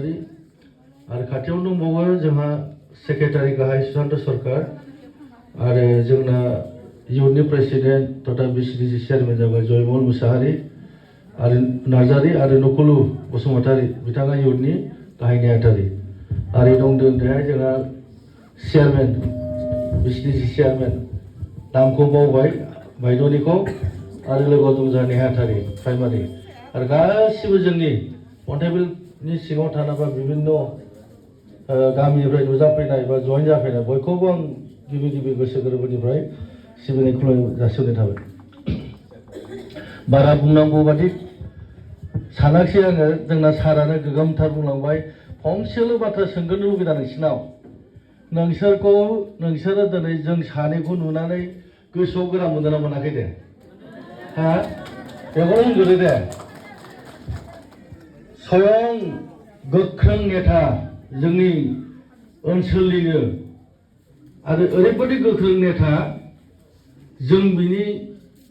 आरो खाथियाव दंबावो जोंहा सेक्रेटारि गाहाय सुशान्त सरकार आरो जोंना इयुननि प्रेसिडेन्ट तथा बिसिडिसि चेयारमेन जाबाय जयमल मुसाहारि आरो नार्जारि आरो नकुलु बसुमतारि बिथाङा इयुननि गाहाय नेहाथारि आरो दं बेहाय जोंहा चेयारमेन बिसिडिसि चेयारमेन नामखौ बावबाय बायद'निखौ आरो लोगोआव दं जोंहा नेहाथारि प्राइमारि आरो गासिबो जोंनि अन्थाइबिलनि सिङाव थानाय बिभिन्न गामिनिफ्राय नुजाफैनाय बा जइन जाफैनाय बयखौबो आं गिबि गोसो गोरबोनिफ्राय सिबिनाय खुलुमनाय जासिहरनाय थाबाय। बारा बुंनांगौ बादि सानाखिसै आङो जोंना सारानो गोगोमथार बुंलांबाय। फंसेल' बाथ्रा सोंगोरनो लुगैदों नोंसिनाव नोंसोरो दिनै जों सानैखौ नुनानै गोसोआव गोरा मोनदों ना मोनाखै दे हा बेखौ होनगोरो दे स्वयं गोख्रों नेता जोंनि ओनसोलनिनो आरो ओरैबायदि गोख्रों नेता जों बिनि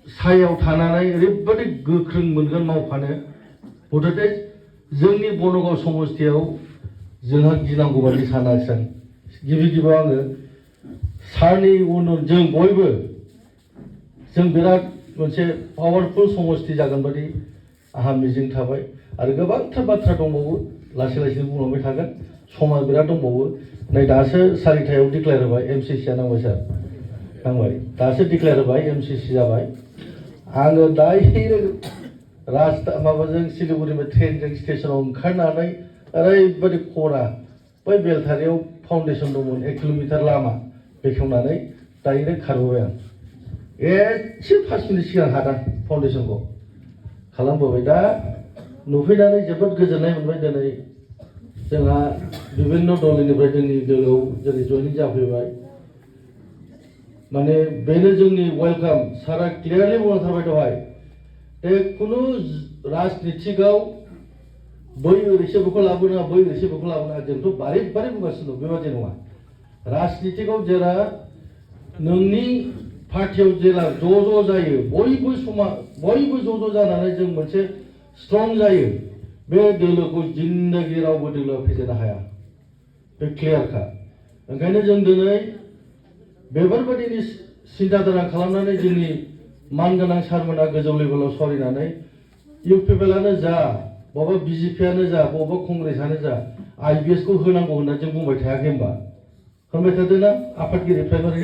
सायाव थानानै ओरैबायदि गोख्रों मोनगोन मावफानो मुथते जोंनि बनगाव समस्तियाव जोंहा गिनांगौ बादि सानाखिसै आं गिबियाव आङो सारनि उन जों बयबो जों बिराद मोनसे पावारफुल समस्ति जागोन बादि आंहा मिजिं थाबाय आरो गोबांथार बाथ्रा दंबावो लासै बुंलांबाय थागोन समा बिराद दंबावो नै दासो 4टायाव डिक्लेयार होबाय एमसिसिआ नांबाय सार नांबाय दासो डिक्लेयार होबाय एमसिसि जाबाय आङो डाइरेक्ट माबाजों सिलिगुरिनिफ्राय ट्रेनजों स्टेसनाव ओंखारनानै ओरैबायदि खरा बै बेलथारियाव फाउन्डेसन दंमोन 1 किल'मिटार लामा बेखेवनानै डाइरेक्ट खारबोबाय आं एसे 5 मिनिट सिगां हादां फाउन्डेसनखौ खालामबोबाय दा नुफैनानै जोबोद गोजोननाय मोनबाय दिनै जोंहा बिभिन्न दलनिफ्राय जोंनि दोलोआव जेरै जयनिं जाफैबाय माने बेनो जोंनि वेलकाम सारा क्लियारलि बुंलांथारबाय दहाय दे खुनु राजनितिकआव बै ओरैसे बेखौ लाबोनाङा बै ओरैसे बेखौ लाबोनाङा जोंथ' बारे बुंगासिनो दं बेबादि नङा राजनितिकआव जेला नोंनि पार्टियाव जेला ज' जायो बयबो ज' जानानै जों मोनसे स्ट्रं जायो बे दोलोखौ जिन्दगि रावबो दोलोआ फेजेननो हाया बे क्लियारखा ओंखायनो जों दिनै बेफोरबायदिनि सिन्ताधारा खालामनानै जोंनि मानगोनां सारमोना गोजौ लेभेलाव सावरायनानै इउपिपिएलआनो जा बबेबा बिजेपिआनो जा बबेबा कंग्रेसआनो जा IBS खौ होनांगौ होनना जों बुंबाय थायाखै होनबा होनबाय थादोंना आफादगिरि प्राइमारि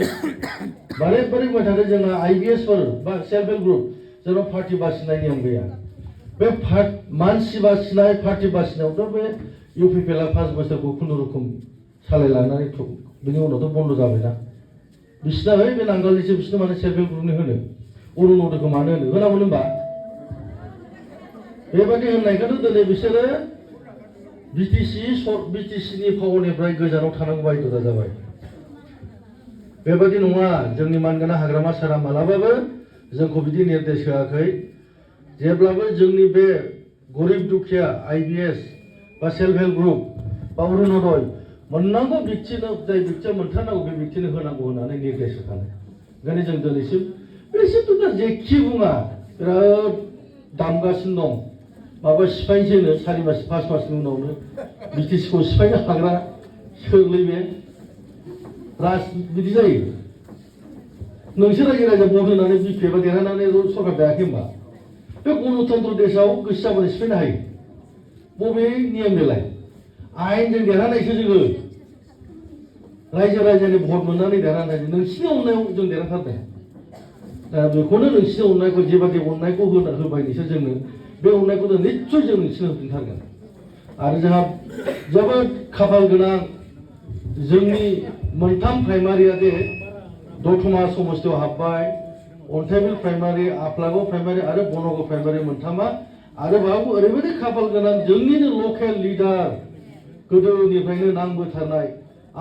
बारे बुंबाय थादों जोंना IBS फोर बा सेल्फ हेल्प ग्रुप जोंनाव पार्टि बासिनाय नियम गैया बे मानसि बासिनाय पार्टि बासिनायावथ' बे इउपिपिएलआ 5 बोसोरखौ खुनुरुखुम सालायलांनानै बिनि उनावथ' बन्द जाबायना बिसिना बे नांगालनिसो बिसिनो माने सेल्फ हेल्प ग्रुपनि होनो अरुणोदयखौ मानो होनामोन होनबा बेबायदि होननायखौथ' दिनै बिसोरो बिटिसिनि फावनिफ्राय गोजानाव थानांगौ बायद'था जाबाय बेबायदि नङा जोंनि मानगोनां हाग्रामा सारा मालाबाबो जोंखौ बिदि निर्देश होआखै जेब्लाबो जोंनि बे गरिब दुखिया IBS बा सेल्फ हेल्प ग्रुप बा अरुणोदय मोननांगौ व्यक्तिनो जाय व्यक्तिया मोनथारनांगौ बे व्यक्तिनो होनांगौ होननानै निर्देश होखानाय ओंखायनो जों दिनैसिम बिसोरथ' जेखि बुङा बिराद दामगासिनो दं माबा सिफायनोसैनो 4 मास 5 मासनि उनावनो बिटिसिखौ सिफायनो हाग्रा सोरलै बे बिदि जायो नोंसोर रायजो भट होनानै बिपिएफआ देरहानानै सरकार दायाखै होनबा बे गणतन्त्र देशआव गोसो जाबानो सिफायनो हायो बबे नियम बेलाय आयेनजों देरहानायसो जोङो रायजोनि भट मोननानै देरहानाय नोंसिनि अननायाव जों देरहाथारदों दा बेखौनो नोंसिनि अननायखौ जेबादि अननायखौ होबाय नोंसोर जोंनो बे अननायखौ निस्सय जों नोंसिनो होफिनथारगोन आरो जोंहा जोबोद खाफाल गोनां जोंनि मोनथाम प्राइमारिया दे दतमा समस्तियाव हाबबाय अन्थाइबिल प्राइमारि आफलागाव प्राइमारि आरो बनगाव प्राइमारि मोनथामा आरो बाबु ओरैबायदि खाफाल गोनां जोंनिनो लकेल लिडार गोदोनिफ्रायनो नांबोथारनाय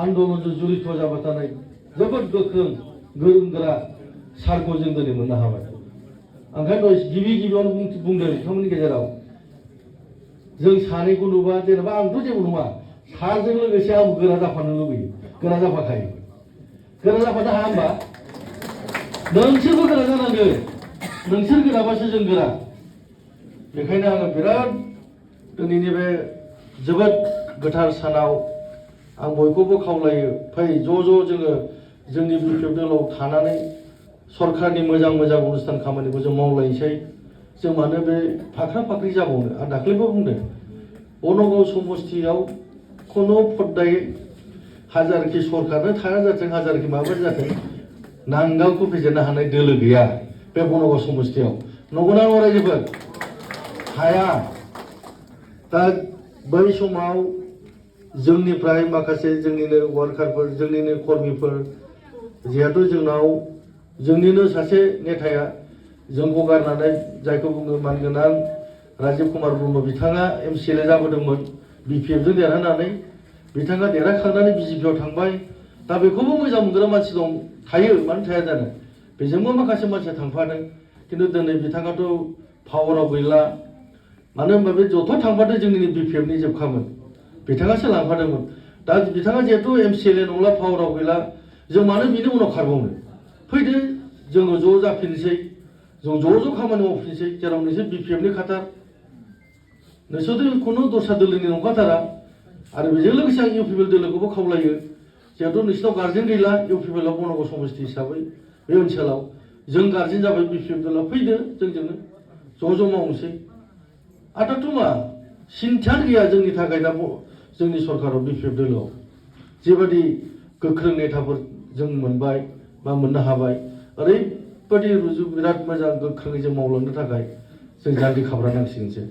आन्दलनजों जड़ित जाबाय थानाय जोबोद गोख्रों गोरों गोरा सारखौ जों दिनै मोननो हाबाय ओंखायनो गिबियावनो बुंदों बिथांमोननि गेजेराव जों सानैखौ नुबा जेनेबा आंथ' जेबो नङा सारजों लोगोसे आंबो गोरा जाफानो लुबैयो गोरा जाफाखायो गोरा जाफानो हाया होनबा नोंसोरबो गोरा जानांगोन नोंसोर गोराबासो जों गोरा बेखायनो आङो बिराद दिनैनि बे जोबोद गोथार सानाव आं बयखौबो खावलायो फै ज' जोङो जोंनि बिपिएफ दलाव थानानै सरकारनि मोजां अनुस्थान खामानिखौ जों मावलायनोसै जों मानो बे फाख्रा फाख्रि जाबावनो आं दाख्लैबो बुंदों बनगाव समस्तियाव खुनु फद्दायै हाजारखि सरकारनो थाया जाथों हाजारखि माबा जाथों नांगालखौ फेजेननो हानाय दोलो गैया बे बनगाव समस्तियाव नंगौना नङा रायजोफोर हाया दा बै समाव जोंनिफ्राय माखासे जोंनिनो वार्कारफोर जोंनिनो कर्मिफोर जिहेतु जोंनाव जोंनिनो सासे नेताया जोंखौ गारनानै जायखौ बुङो मानगोनां राजीव कुमार ब्रह्म बिथाङा MCLA जाबोदोंमोन बिपिएफजों देरहानानै बिथाङा देरहाखांनानै बिजेपिआव थांबाय दा बेखौबो मोजां मोनग्रा मानसि दं थायो मानो थाया जानो बेजोंबो माखासे मानसिया थांफादों खिन्थु दिनै बिथाङाथ' पावाराव गैला मानो होनबा बे जथ' थांफादों जोंनि बिपिएफनि जोबखामोन बिथाङासो लांफादोंमोन दा बिथाङा जिहेतु MCLA नंला पावाराव गैला जों मानो बिनि उनाव खारबावनो फैदो जोङो ज' जाफिनसै जों ज' खामानि मावफिनसै जेराव नोंसोर बिपिएफनि खाथार नोंसोरथ' खुनु दस्रा दोलोनि नंखाथारा आरो बेजों लोगोसे आं इउपिपिएल दोलोखौबो खावलायो जिहेतु नोंसिनाव गार्जेन गैला इउपिपिएलआव बनगाव समस्ति हिसाबै बे ओनसोलाव जों गार्जेन जाबाय बिपिएफ दोलोआ फैदो जोंजोंनो ज' मावनोसै आदाथ' मा सिन्थायानो गैया जोंनि थाखाय दा जोंनि सरकाराव बिपिएफ दोलोआव जेबादि गोख्रों नेताफोर जों मोनबाय बा मोननो हाबाय ओरैबादि बिराद मोजां गोख्रोङै जों मावलांनो थाखाय जों जांगि खाब्रा नांसिगोनसो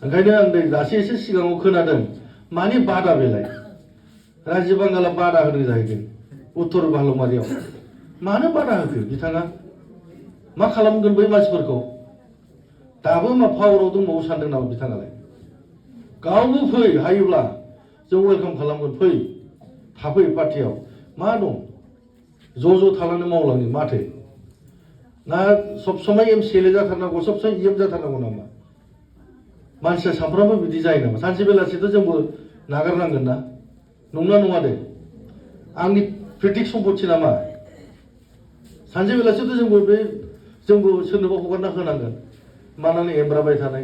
ओंखायनो आं दासो एसे सिगाङाव खोनादों मानि बादा बेलाय राजीव बांगाला बादा होदों जाहैदों उत्तर बालमारियाव मानो बादा होखो बिथाङा मा खालामगोन बै मानसिफोरखौ दाबो मा पावाराव दंबावो सानदों नामा बिथाङालाय गावबो फै हायोब्ला जों वेलकाम खालामगोन फै थाफै पार्टियाव मा दं ज' थालांनो मावलांनो माथो ना सब समय MCLA जाथारनांगौ सब समय EM जाथारनांगौ नामा मानसिया सानफ्रामबो बिदि जायो नामा सानसे बेलासिथ' जोंबो नागारनांगोन ना नंना नङा दे आंनि प्रेटिक सम्पति नामा सानसे बेलासिथ' जोंबो सोरनोबा हगारना होनांगोन मानानै एमब्राबाय थानाय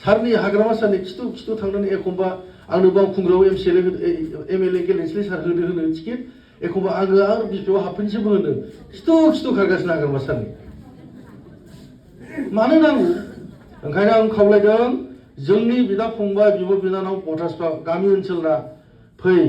सारनि हाग्रामा सारनि खिथु थांनानै एखमबा आंनो बावखुंग्रियाव MLA गेलेनोसै सार होनो टिकेट एखमबा आङो आरो बिपिएफआव हाबफैनोसैबो होनो खिथु खारगासिनो हाग्रामा सारनि मानो नांगौ ओंखायनो आं खावलायदों जोंनि बिदा फंबाय बिब' बिनानाव भटार्सफ्रा गामि ओनसोलना फै